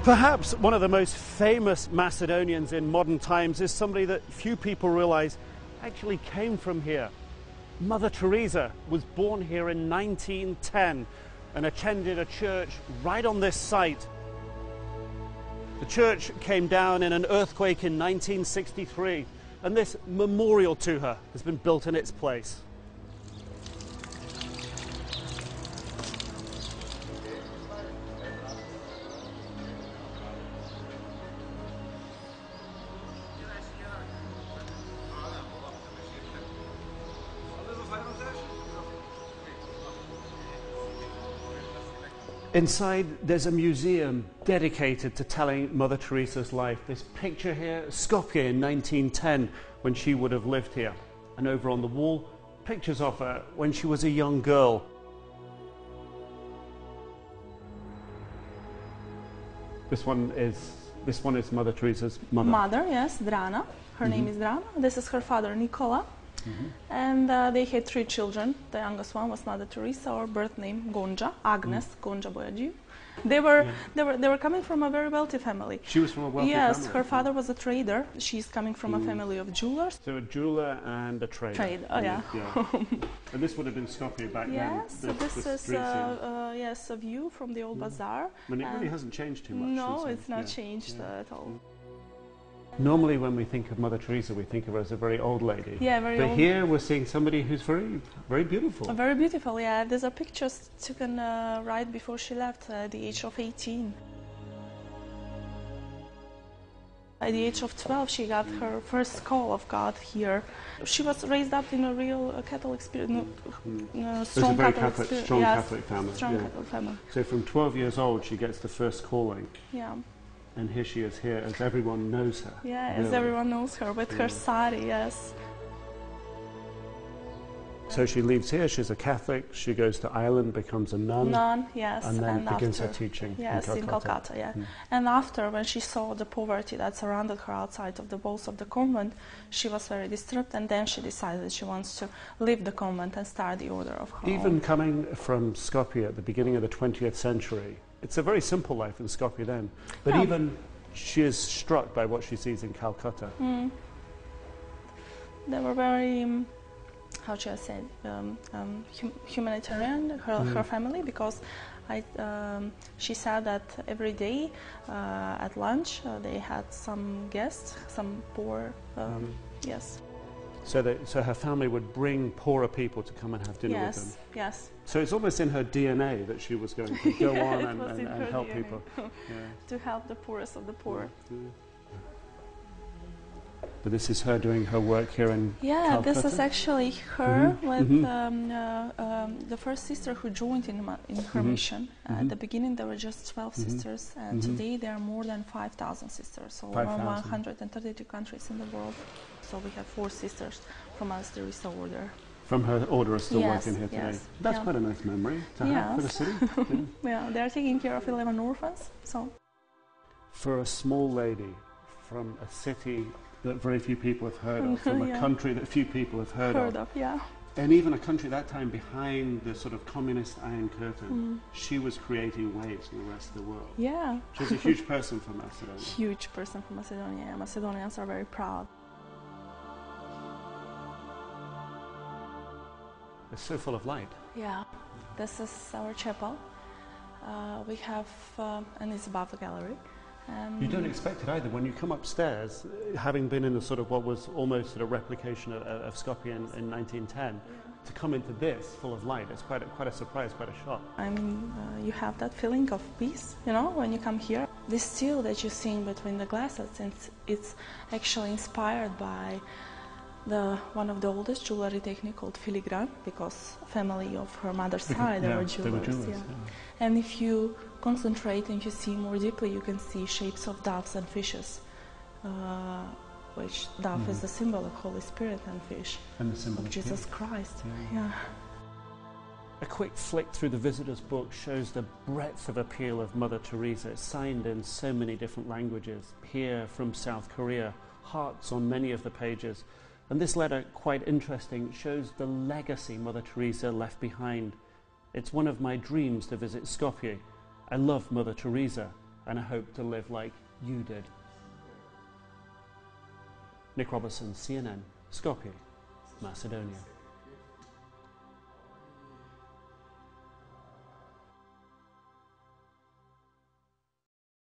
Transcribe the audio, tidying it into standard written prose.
Perhaps one of the most famous Macedonians in modern times is somebody that few people realize actually came from here. Mother Teresa was born here in 1910 and attended a church right on this site. The church came down in an earthquake in 1963, and this memorial to her has been built in its place. Inside, there's a museum dedicated to telling Mother Teresa's life. This picture here, Skopje in 1910, when she would have lived here. And over on the wall, pictures of her when she was a young girl. This one is Mother Teresa's mother. Mother, yes, Drana. Her name is Drana. This is her father, Nicola. And they had 3 children. The youngest one was Mother Teresa, or birth name Gonja, Agnes, Gonja Boyadziu. They were coming from a very wealthy family. She was from a wealthy family? Yes, her father was a trader. She's coming from a family of jewelers. So a jeweler and a trader. Trade, oh yeah. And this would have been Skopje back then. Yes, so this is yes, a view from the old bazaar. I mean, it really hasn't changed too much. No, it's not changed at all. Normally when we think of Mother Teresa, we think of her as a very old lady. Yeah, very old. But here we're seeing somebody who's very, very beautiful. Very beautiful, yeah. These are pictures taken right before she left at the age of 18. At the age of 12, she got her first call of God here. She was raised up in a real Catholic spirit, strong Catholic family. Catholic family. So from 12 years old, she gets the first calling. Yeah. And here she is here, as everyone knows her. Yeah, as everyone knows her, with her sari, yes. So she leaves here, she's a Catholic, she goes to Ireland, becomes a nun. Nun, yes. And then begins her teaching in Calcutta, yeah. And after, when she saw the poverty that surrounded her outside of the walls of the convent, she was very disturbed, and then she decided she wants to leave the convent and start the order of her Even own. coming from Skopje at the beginning of the 20th century, it's a very simple life in Skopje then, but even she is struck by what she sees in Calcutta. They were very, how should I say, humanitarian, her family, because she said that every day at lunch they had some guests, some poor, yes. So her family would bring poorer people to come and have dinner with them? Yes. So it's almost in her DNA that she was going to go on and help DNA. people. To help the poorest of the poor. But this is her doing her work here in Calcutta? This is actually her with the first sister who joined in her mission. At the beginning there were just 12 sisters, and today there are more than 5,000 sisters, so around 132 countries in the world. So we have 4 sisters from Mother Teresa order. From her order are still working here today. Yes. That's quite a nice memory to have for the city. Yeah, they are taking care of 11 orphans. So, for a small lady from a city that very few people have heard of, from a country that few people have heard of, and even a country that time behind the sort of communist Iron Curtain, she was creating waves in the rest of the world. Yeah. She was a huge person for Macedonia. Huge person for Macedonia. Macedonians are very proud. It's so full of light. Yeah. This is our chapel. We have, and it's above the gallery. You don't expect it either. When you come upstairs, having been in a sort of what was almost a replication of Skopje in 1910, to come into this full of light, it's quite a surprise, quite a shock. I mean, you have that feeling of peace, you know, when you come here. This steel that you're seeing between the glasses, it's actually inspired by one of the oldest jewelry technique called filigrane, because family of her mother's side they were jewelers. And if you concentrate and you see more deeply, you can see shapes of doves and fishes, which dove is the symbol of Holy Spirit, and fish and the symbol of Jesus Christ. A quick flick through the visitor's book shows the breadth of appeal of Mother Teresa. It's signed in so many different languages. Here from South Korea, hearts on many of the pages. And this letter, quite interesting, shows the legacy Mother Teresa left behind. It's one of my dreams to visit Skopje. I love Mother Teresa. and a hope to live like you did. Nick Robertson, CNN, Skopje, Macedonia.